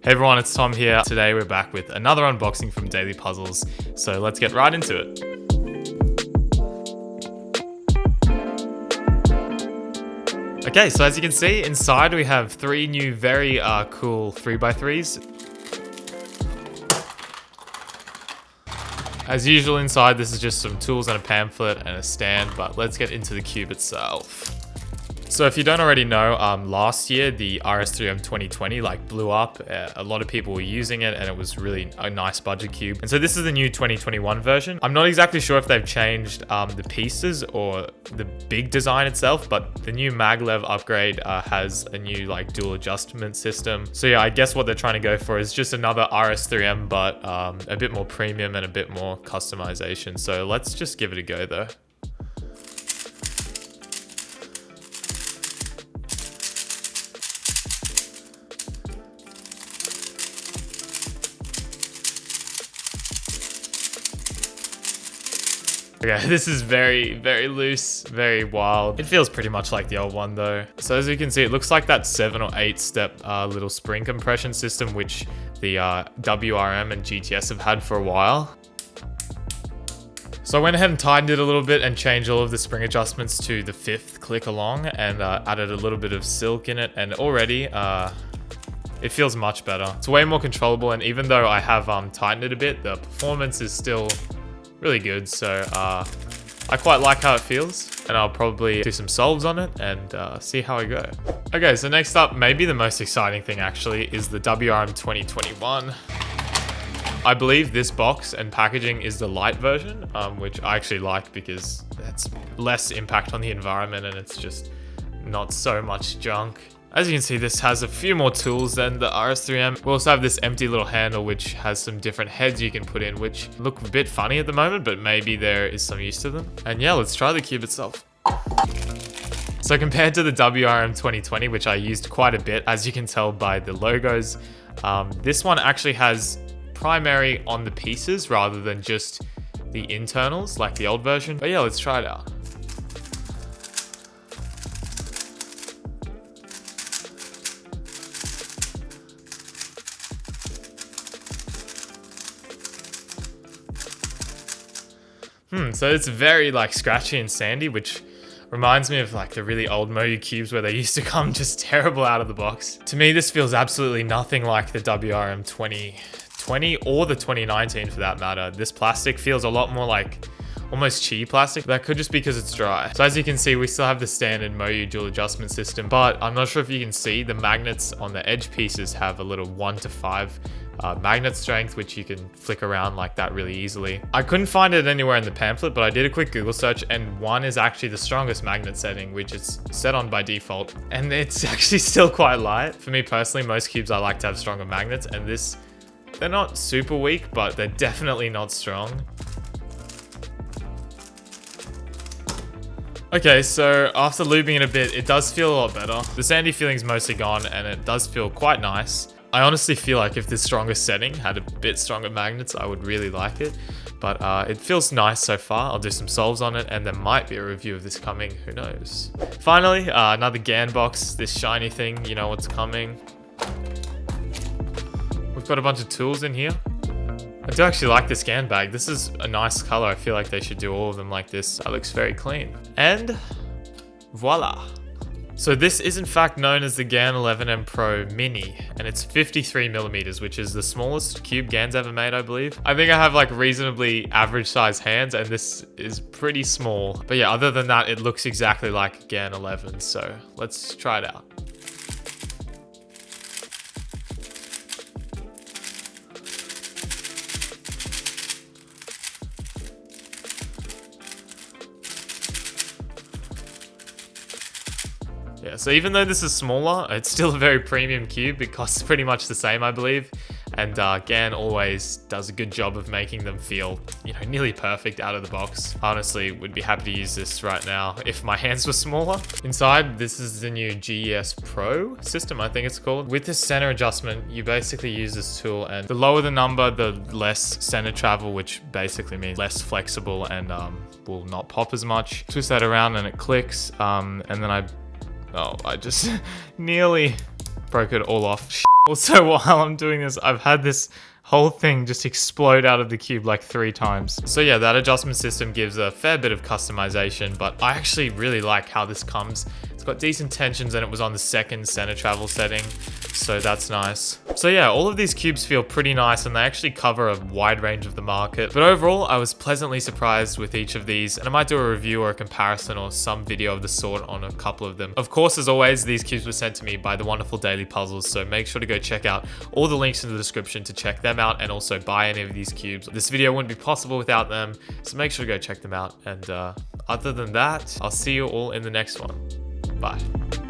Hey everyone, it's Tom here. Today we're back with another unboxing from Daily Puzzles, so let's get right into it. Okay, so as you can see, inside we have three new very cool 3x3s. As usual inside, this is just some tools and a pamphlet and a stand, but let's get into the cube itself. So if you don't already know, last year the RS3M 2020 blew up. A lot of people were using it and it was really a nice budget cube. And so this is the new 2021 version. I'm not exactly sure if they've changed the pieces or the big design itself, but the new maglev upgrade has a new dual adjustment system. So yeah, I guess what they're trying to go for is just another RS3M, but a bit more premium and a bit more customization. So let's just give it a go though. Okay, this is very, very loose, very wild. It feels pretty much like the old one though. So as you can see, it looks like that 7 or 8 step little spring compression system, which the WRM and GTS have had for a while. So I went ahead and tightened it a little bit and changed all of the spring adjustments to the 5th click along and added a little bit of silk in it, and already it feels much better. It's way more controllable, and even though I have tightened it a bit, the performance is still really good, so I quite like how it feels, and I'll probably do some solves on it and see how I go. Okay, so next up, maybe the most exciting thing actually, is the WRM 2021. I believe this box and packaging is the light version, which I actually like because it's less impact on the environment and it's just not so much junk. As you can see, this has a few more tools than the RS3M. We also have this empty little handle which has some different heads you can put in, which look a bit funny at the moment, but maybe there is some use to them. And yeah, let's try the cube itself. So compared to the WRM 2020, which I used quite a bit, as you can tell by the logos, this one actually has primary on the pieces rather than just the internals like the old version. But yeah, let's try it out. So it's very scratchy and sandy, which reminds me of the really old Moyu cubes where they used to come just terrible out of the box. To me, this feels absolutely nothing like the WRM 2020 or the 2019 for that matter. This plastic feels a lot more like almost cheap plastic. That could just be because it's dry. So as you can see, we still have the standard Moyu dual adjustment system, but I'm not sure if you can see the magnets on the edge pieces have a little 1 to 5 magnet strength, which you can flick around like that really easily. I couldn't find it anywhere in the pamphlet, but I did a quick Google search and 1 is actually the strongest magnet setting, which is set on by default. And it's actually still quite light. For me personally, most cubes I like to have stronger magnets, and this, they're not super weak, but they're definitely not strong. Okay, so after lubing it a bit, it does feel a lot better. The sandy feeling's mostly gone and it does feel quite nice. I honestly feel like if this stronger setting had a bit stronger magnets, I would really like it. But it feels nice so far. I'll do some solves on it and there might be a review of this coming, who knows. Finally, another GAN box, this shiny thing, you know what's coming. We've got a bunch of tools in here. I do actually like this GAN bag. This is a nice color. I feel like they should do all of them like this. That looks very clean. And voila. So this is in fact known as the GAN 11M Pro Mini, and it's 53 millimeters, which is the smallest cube GAN's ever made, I believe. I think I have reasonably average size hands, and this is pretty small. But yeah, other than that, it looks exactly like GAN 11. So let's try it out. Yeah, so even though this is smaller, it's still a very premium cube. It costs pretty much the same, I believe. And GAN always does a good job of making them feel, nearly perfect out of the box. I honestly would be happy to use this right now if my hands were smaller. Inside, this is the new GES Pro system, I think it's called. With this center adjustment, you basically use this tool, and the lower the number, the less center travel, which basically means less flexible and will not pop as much. Twist that around and it clicks, and then I just nearly broke it all off. Also, while I'm doing this, I've had this whole thing just explode out of the cube like 3 times. So yeah, that adjustment system gives a fair bit of customization, but I actually really like how this comes. It's got decent tensions and it was on the second center travel setting, so that's nice. So yeah, all of these cubes feel pretty nice and they actually cover a wide range of the market. But overall, I was pleasantly surprised with each of these, and I might do a review or a comparison or some video of the sort on a couple of them. Of course, as always, these cubes were sent to me by the wonderful Daily Puzzles, so make sure to go check out all the links in the description to check them out and also buy any of these cubes. This video wouldn't be possible without them, so make sure to go check them out. And other than that, I'll see you all in the next one. Bye.